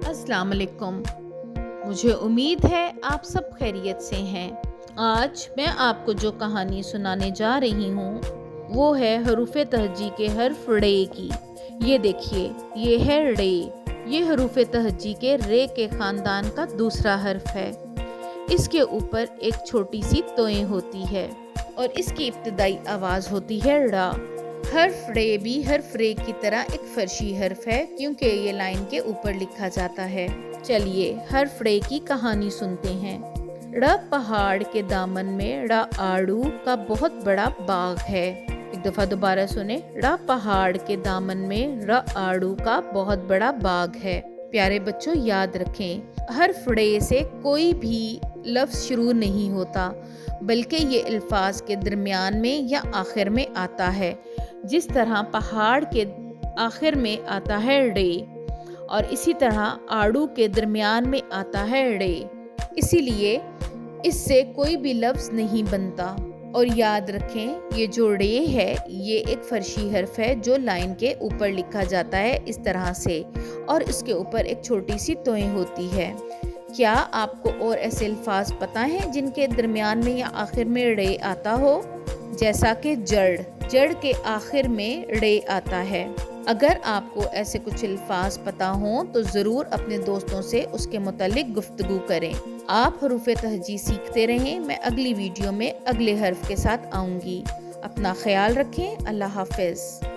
अस्सलाम वालेकुम। मुझे उम्मीद है आप सब खैरियत से हैं। आज मैं आपको जो कहानी सुनाने जा रही हूँ वो है हरूफ़े तहज्जी के हर्फ रे की। ये देखिए, ये है रे। ये हरूफ़े तहज्जी के रे के ख़ानदान का दूसरा हर्फ है। इसके ऊपर एक छोटी सी तोएं होती है और इसकी इब्तिदाई आवाज़ होती है रा। हर्फ रे भी हर्फ रे की तरह एक फर्शी हर्फ है क्योंकि ये लाइन के ऊपर लिखा जाता है। चलिए हर्फ रे की कहानी सुनते हैं। ड़ पहाड़ के दामन में ड़ आड़ू का बहुत बड़ा बाग है। एक दफा दोबारा सुने। ड़ पहाड़ के दामन में ड़ आड़ू का बहुत बड़ा बाग है। प्यारे बच्चों, याद रखें, हर्फ रे से कोई भी लफ्ज़ शुरू नहीं होता, बल्कि ये अल्फाज के दरमियान में या आखिर में आता है। जिस तरह पहाड़ के आखिर में आता है रे और इसी तरह आड़ू के दरमियान में आता है रे, इसीलिए इससे कोई भी लफ्ज़ नहीं बनता। और याद रखें, ये जो रे है ये एक फर्शी हर्फ है जो लाइन के ऊपर लिखा जाता है इस तरह से, और इसके ऊपर एक छोटी सी तोएं होती है। क्या आपको और ऐसे अल्फाज पता हैं जिनके दरमियान में या आखिर में रे आता हो? जैसा कि जड़, जड़ के आखिर में रे आता है। अगर आपको ऐसे कुछ अल्फाज पता हों तो ज़रूर अपने दोस्तों से उसके मुतालिक गुफ्तगू करें। आप हरूफ़े तहज्जी सीखते रहें। मैं अगली वीडियो में अगले हर्फ के साथ आऊँगी। अपना ख्याल रखें। अल्लाह हाफ़िज़।